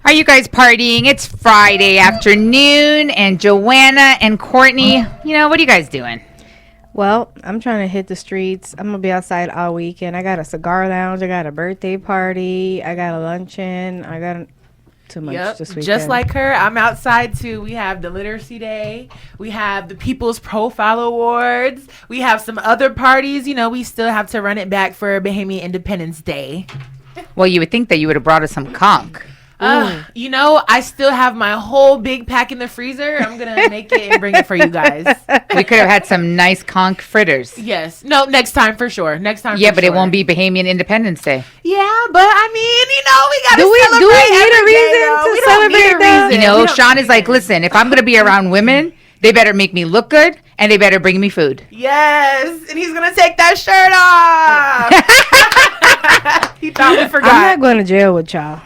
Are you guys partying? It's Friday afternoon, and Joanna and Courtney, what are you guys doing? Well, I'm trying to hit the streets. I'm going to be outside all weekend. I got a cigar lounge. I got a birthday party. I got a luncheon. I got too much this weekend. Just like her, I'm outside too. We have the Literacy Day. We have the People's Profile Awards. We have some other parties. We still have to run it back for Bahamian Independence Day. Well, you would think that you would have brought us some conch. I still have my whole big pack in the freezer. I'm going to make it and bring it for you guys. We could have had some nice conch fritters. Yes. No, next time for sure. Yeah, but it won't be Bahamian Independence Day. Yeah, but we got to celebrate. Do we need a reason to celebrate that? Sean is like, listen, if I'm going to be around women, they better make me look good and they better bring me food. Yes. And he's going to take that shirt off. He thought we forgot. I'm not going to jail with y'all.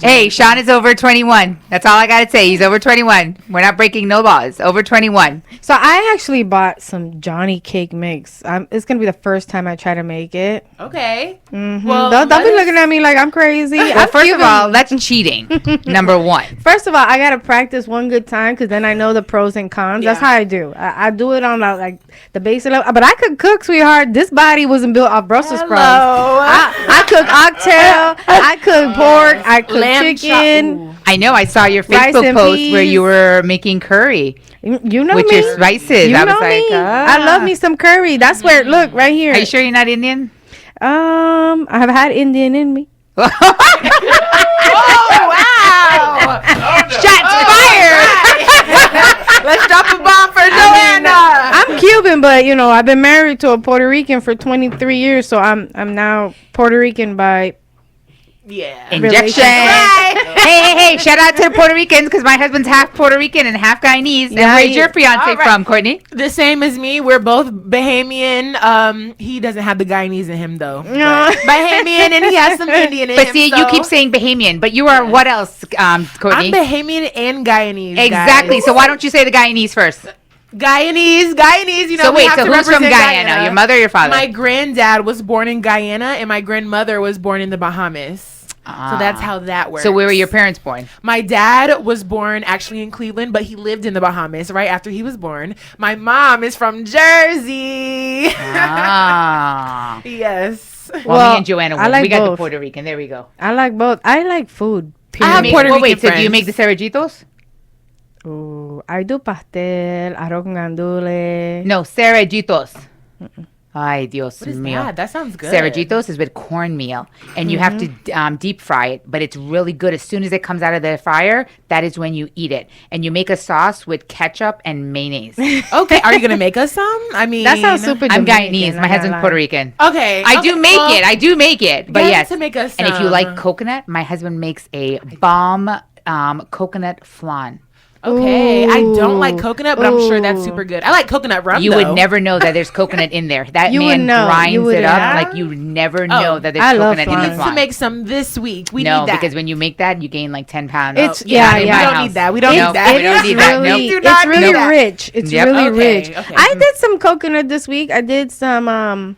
Hey, Sean is over 21. That's all I got to say. He's over 21. We're not breaking no laws. Over 21. So I actually bought some Johnny cake mix. It's going to be the first time I try to make it. Okay. Mm-hmm. Well, don't be looking at me like I'm crazy. Well, first of all, that's cheating. Number one. First of all, I got to practice one good time because then I know the pros and cons. Yeah. That's how I do. I do it on the basic level. But I could cook, sweetheart. This body wasn't built off Brussels sprouts. I cook oxtail. I cook pork. I cook chicken. I know. I saw your Facebook post where you were making curry. You know with me. Your spices. You I know was me. like, I love me some curry. That's where. Look right here. Are you sure you're not Indian? I have had Indian in me. Oh wow! Shots fired! Let's drop a bomb for Joanna. I'm Cuban, but I've been married to a Puerto Rican for 23 years, so I'm now Puerto Rican by injection. Right. Hey! Shout out to the Puerto Ricans because my husband's half Puerto Rican and half Guyanese. And where's your fiance from, Courtney? The same as me. We're both Bahamian. He doesn't have the Guyanese in him though. No. Bahamian, and he has some Indian in him. But see, you keep saying Bahamian, but you are what else, Courtney? I'm Bahamian and Guyanese. Exactly. Guys. So why don't you say the Guyanese first? Guyanese. So wait, so who's from Guyana? Your mother or your father? My granddad was born in Guyana, and my grandmother was born in the Bahamas. So that's how that works. So where were your parents born? My dad was born actually in Cleveland, but he lived in the Bahamas right after he was born. My mom is from Jersey. Yes. Well, me and Joanna, we got both. the Puerto Rican. There we go. I like both. I like food. I have Puerto Rican friends. So do you make the cerejitos? Oh, I do pastel, arroz con gandules. No, cerejitos. Ay, Dios what is mío. That sounds good. Cerejitos is with cornmeal, and you have to deep fry it, but it's really good. As soon as it comes out of the fryer, that is when you eat it. And you make a sauce with ketchup and mayonnaise. Okay, are you going to make us some? I mean, that sounds super I'm Guyanese. My husband's Puerto Rican. Okay. I do make it. But yes. To make us some. And if you like coconut, my husband makes a bomb coconut flan. Okay, I don't like coconut, but I'm sure that's super good. I like coconut rum. You would never know that there's coconut in there. That man grinds it up like you never know that there's coconut in the flan. We need to make some this week. We need that. Because when you make that, you gain like 10 pounds. We don't need that. We don't need that. It's really rich. It's really rich. Okay. I did some coconut this week. I did some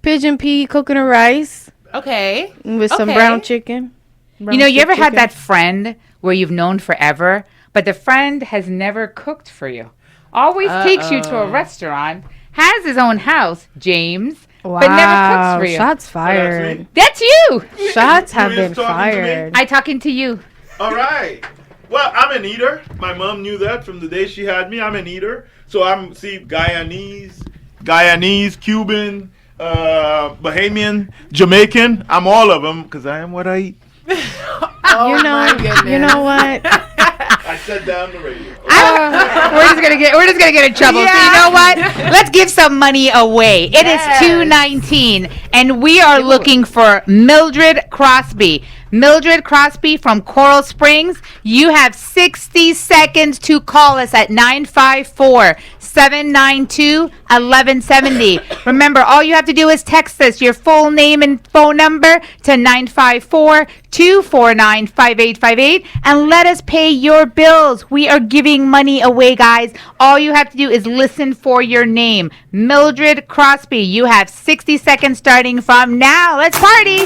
pigeon pea coconut rice. Okay. With some brown chicken. You ever had that friend where you've known forever, but the friend has never cooked for you? Always takes you to a restaurant, has his own house, James, but never cooks for you. Shots fired. That's you. Shots have been fired. I talking to you. All right. Well, I'm an eater. My mom knew that from the day she had me. I'm an eater. So I'm, Guyanese, Cuban, Bahamian, Jamaican. I'm all of them because I am what I eat. You know what? I said down the radio. We're just gonna get in trouble. Yeah. So you know what? Let's give some money away. It is $2.19, and we are looking for Mildred Crosby. Mildred Crosby from Coral Springs. You have 60 seconds to call us at 954-792-1170. Remember, all you have to do is text us your full name and phone number to 954-249-5858 and let us pay your bills. We are giving money away, guys. All you have to do is listen for your name. Mildred Crosby. You have 60 seconds starting from now. Let's party.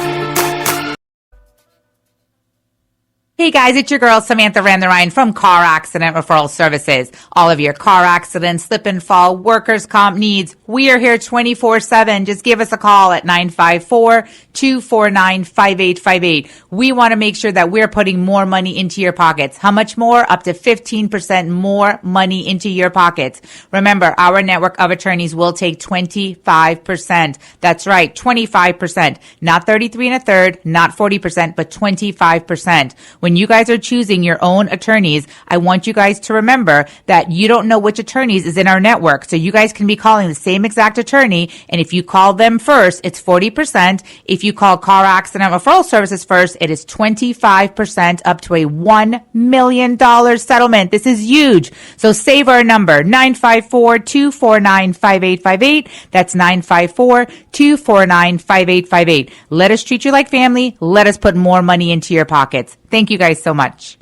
Hey guys, it's your girl Samantha Ryan from Car Accident Referral Services. All of your car accidents, slip and fall, workers' comp needs, we are here 24/7. Just give us a call at 954-249-5858. We want to make sure that we're putting more money into your pockets. How much more? Up to 15% more money into your pockets. Remember, our network of attorneys will take 25%. That's right, 25%. Not 33 and a third, not 40%, but 25%. When you guys are choosing your own attorneys, I want you guys to remember that you don't know which attorneys is in our network. So you guys can be calling the same exact attorney. And if you call them first, it's 40%. If you call Car Accident Referral Services first, it is 25% up to a $1 million settlement. This is huge. So save our number, 954-249-5858. That's 954-249-5858. Let us treat you like family. Let us put more money into your pockets. Thank you guys so much.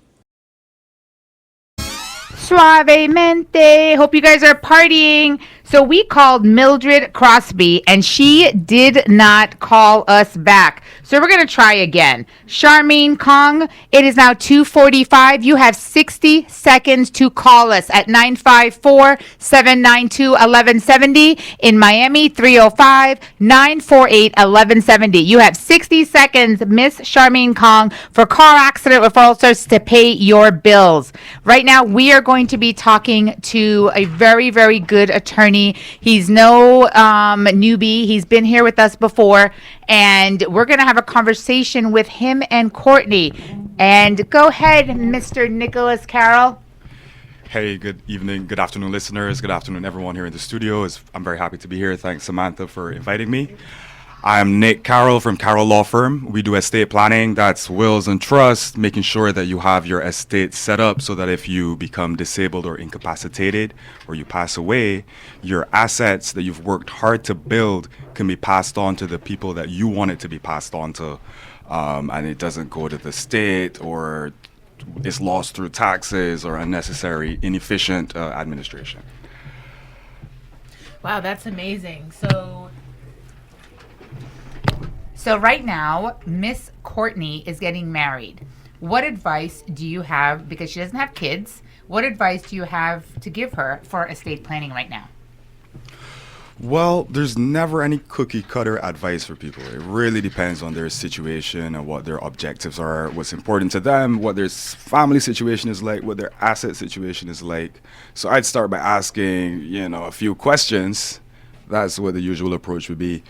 Suavemente. Hope you guys are partying. So we called Mildred Crosby and she did not call us back. So we're going to try again. Charmaine Kong, it is now 2:45. You have 60 seconds to call us at 954-792-1170. In Miami, 305-948-1170. You have 60 seconds, Miss Charmaine Kong, for Car Accident Referral Service to pay your bills. Right now, we are going to be talking to a very, very good attorney. He's no newbie. He's been here with us before, and we're going to have a conversation with him and Courtney. And go ahead, Mr. Nicholas Carroll. Hey, good evening, good afternoon, listeners. Good afternoon, everyone here in the studio. I'm very happy to be here. Thanks, Samantha, for inviting me. I'm Nick Carroll from Carroll Law Firm. We do estate planning. That's wills and trusts, making sure that you have your estate set up so that if you become disabled or incapacitated or you pass away, your assets that you've worked hard to build can be passed on to the people that you want it to be passed on to. And it doesn't go to the state or it's lost through taxes or unnecessary, inefficient administration. Wow, that's amazing. So right now, Miss Courtney is getting married. What advice do you have, because she doesn't have kids, what advice do you have to give her for estate planning right now? Well, there's never any cookie cutter advice for people. It really depends on their situation and what their objectives are, what's important to them, what their family situation is like, what their asset situation is like. So I'd start by asking, a few questions. That's what the usual approach would be.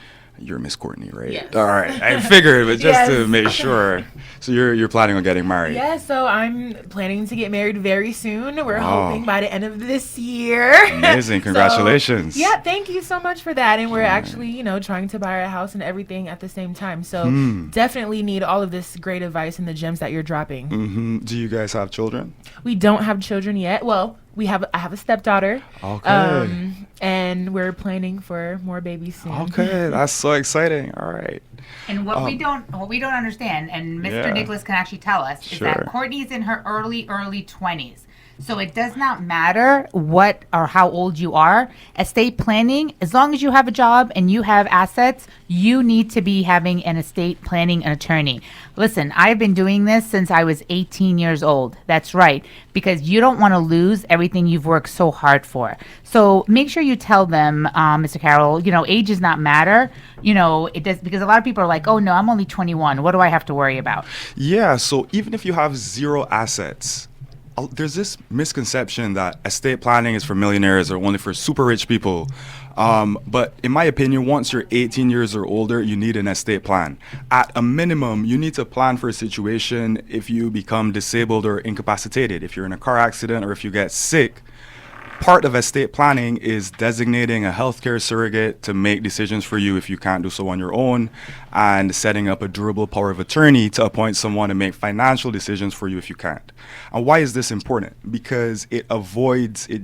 You're Miss Courtney, right? Yes. All right. I figured, but just to Yes. make sure. So you're planning on getting married? Yeah, so I'm planning to get married very soon. We're Wow. hoping by the end of this year. Amazing. Congratulations. Yeah, thank you so much for that. And we're actually, trying to buy a house and everything at the same time. So definitely need all of this great advice and the gems that you're dropping. Mm-hmm. Do you guys have children? We don't have children yet. Well, I have a stepdaughter. Okay. And we're planning for more babies soon. Okay, that's so exciting. All right. And what we don't understand, and Mr. Yeah. Nicholas can actually tell us, is Sure. that Courtney's in her early 20s. So it does not matter what or how old you are. Estate planning, as long as you have a job and you have assets, you need to be having an estate planning attorney. Listen, I've been doing this since I was 18 years old. That's right, because you don't want to lose everything you've worked so hard for. So make sure you tell them, Mr. Carroll, age does not matter. It does, because a lot of people are like, oh no, I'm only 21. What do I have to worry about? Yeah, so even if you have zero assets, there's this misconception that estate planning is for millionaires or only for super rich people. But in my opinion, once you're 18 years or older, you need an estate plan. At a minimum, you need to plan for a situation if you become disabled or incapacitated, if you're in a car accident or if you get sick. Part of estate planning is designating a healthcare surrogate to make decisions for you if you can't do so on your own, and setting up a durable power of attorney to appoint someone to make financial decisions for you if you can't. And why is this important? Because it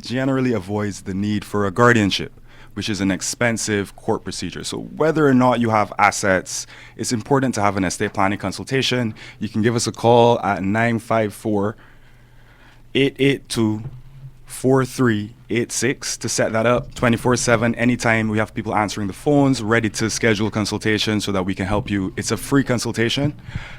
generally avoids the need for a guardianship, which is an expensive court procedure. So whether or not you have assets, it's important to have an estate planning consultation. You can give us a call at 954-882-43 4386 to set that up 24/7 anytime. We have people answering the phones, ready to schedule consultation so that we can help you. It's a free consultation,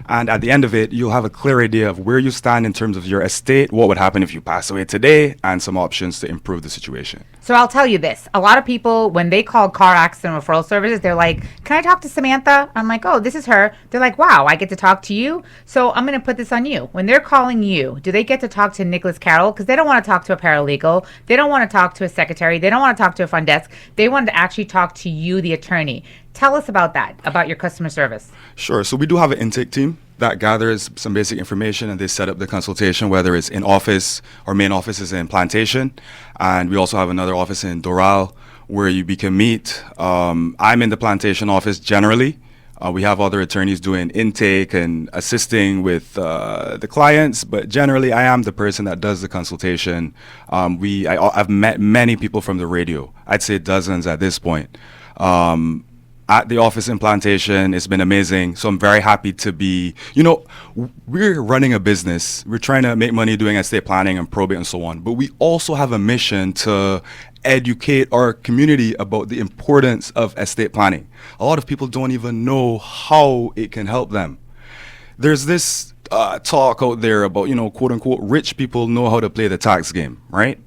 and at the end of it, you'll have a clear idea of where you stand in terms of your estate, what would happen if you pass away today, and some options to improve the situation. So I'll tell you this. A lot of people, when they call car accident referral services, they're like, can I talk to Samantha? I'm like, oh, this is her. They're like, wow, I get to talk to you? So I'm going to put this on you. When they're calling you, do they get to talk to Nicholas Carroll? Because they don't want to talk to a paralegal. They don't want to talk to a secretary. They don't want to talk to a front desk. They want to actually talk to you, the attorney. Tell us about that, about your customer service. Sure. So we do have an intake team that gathers some basic information and they set up the consultation, whether it's in office. Our main office is in Plantation, and we also have another office in Doral where we can meet. I'm in the Plantation office generally. We have other attorneys doing intake and assisting with the clients, but generally I am the person that does the consultation. I've met many people from the radio. I'd say dozens at this point. At the office in Plantation, it's been amazing. So I'm very happy to be, we're running a business. We're trying to make money doing estate planning and probate and so on. But we also have a mission to educate our community about the importance of estate planning. A lot of people don't even know how it can help them. There's this talk out there about, quote unquote, rich people know how to play the tax game, right?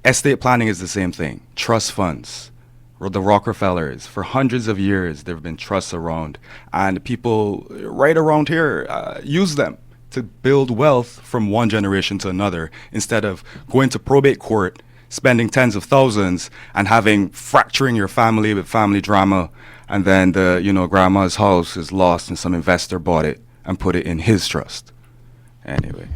Estate planning is the same thing. Trust funds. The Rockefellers, for hundreds of years, there have been trusts around, and people right around here use them to build wealth from one generation to another instead of going to probate court, spending tens of thousands, and fracturing your family with family drama, and then grandma's house is lost and some investor bought it and put it in his trust. Anyway.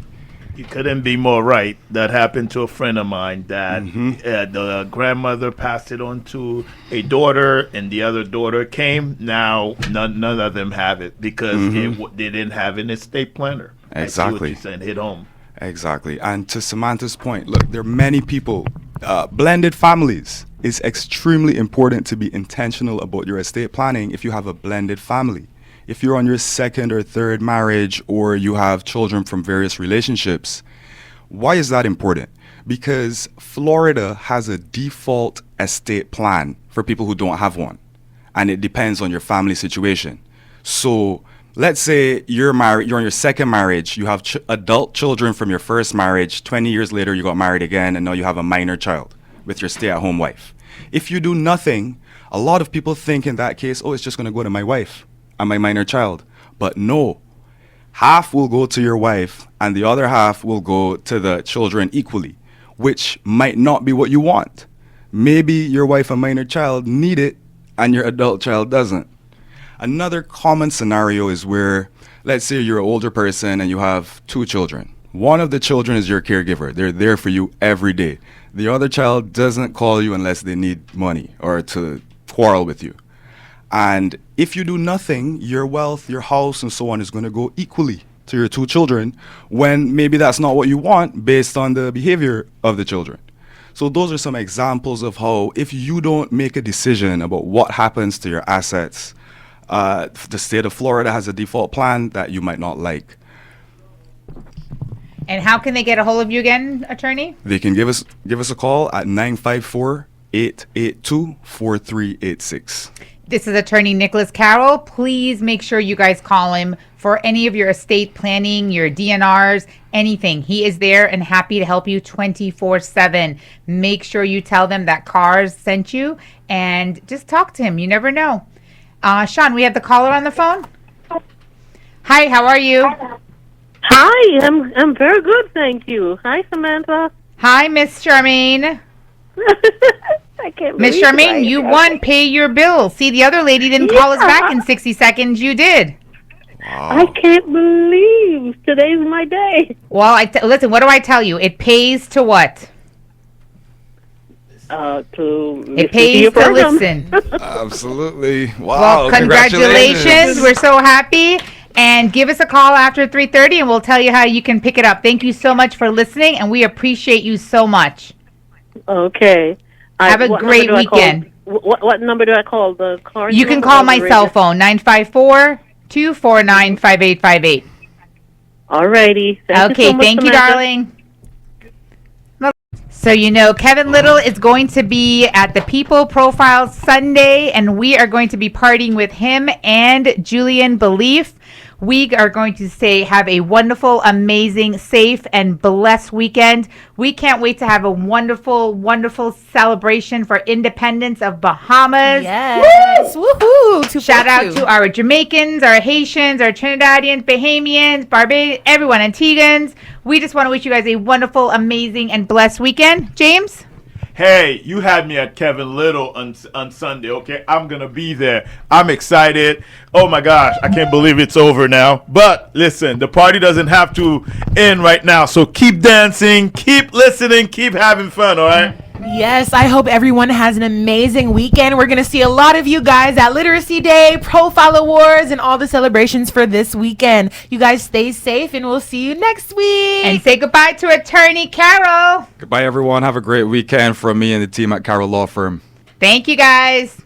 You couldn't be more right. That happened to a friend of mine that the grandmother passed it on to a daughter, and the other daughter came. Now none of them have it because they didn't have an estate planner. Exactly. I see what you're saying. Hit home. Exactly. And to Samantha's point, look, there are many people, blended families. It's extremely important to be intentional about your estate planning if you have a blended family. If you're on your second or third marriage or you have children from various relationships, why is that important? Because Florida has a default estate plan for people who don't have one, and it depends on your family situation. So let's say you're married, you're on your second marriage, you have adult children from your first marriage, 20 years later you got married again, and now you have a minor child with your stay-at-home wife. If you do nothing, a lot of people think in that case, oh, it's just going to go to my wife and my minor child. But no, half will go to your wife and the other half will go to the children equally, which might not be what you want. Maybe your wife and minor child need it and your adult child doesn't. Another common scenario is where, let's say you're an older person and you have two children. One of the children is your caregiver. They're there for you every day. The other child doesn't call you unless they need money or to quarrel with you. And if you do nothing, your wealth, your house, and so on is going to go equally to your two children when maybe that's not what you want based on the behavior of the children. So those are some examples of how if you don't make a decision about what happens to your assets, the state of Florida has a default plan that you might not like. And how can they get a hold of you again, attorney? They can give us a call at 954-882-4386. This is attorney Nicholas Carroll. Please make sure you guys call him for any of your estate planning, your DNRs, anything. He is there and happy to help you 24/7. Make sure you tell them that C.A.R.S sent you and just talk to him. You never know. Sean, we have the caller on the phone. Hi, how are you? Hi, I'm very good, thank you. Hi, Samantha. Hi, Miss Charmaine. I can't Miss believe Charmaine, you won Pay Your Bill. See, the other lady didn't call us back in 60 seconds. You did. I can't believe today's my day. Well, listen, what do I tell you? It pays to what? It pays to listen. Absolutely. Wow. Well, congratulations. We're so happy. And give us a call after 3:30 and we'll tell you how you can pick it up. Thank you so much for listening, and we appreciate you so much. Okay. Have a great weekend. What number do I call? The car? You can call my cell phone, 954-249-5858. All righty. Okay, thank you, darling. So, Kevin Little is going to be at the People Profile Sunday, and we are going to be partying with him and Julian Belief. We are going to have a wonderful, amazing, safe, and blessed weekend. We can't wait to have a wonderful, wonderful celebration for independence of Bahamas. Yes. Woohoo! Shout out to our Jamaicans, our Haitians, our Trinidadians, Bahamians, Barbadians, everyone, Antiguans. We just want to wish you guys a wonderful, amazing, and blessed weekend. James? Hey, you had me at Kevin Little on Sunday, okay? I'm going to be there. I'm excited. Oh, my gosh. I can't believe it's over now. But listen, the party doesn't have to end right now. So keep dancing, keep listening, keep having fun, all right? Yes, I hope everyone has an amazing weekend. We're going to see a lot of you guys at Literacy Day, Profile Awards, and all the celebrations for this weekend. You guys stay safe, and we'll see you next week. And say goodbye to Attorney Carol. Goodbye, everyone. Have a great weekend from me and the team at Carol Law Firm. Thank you, guys.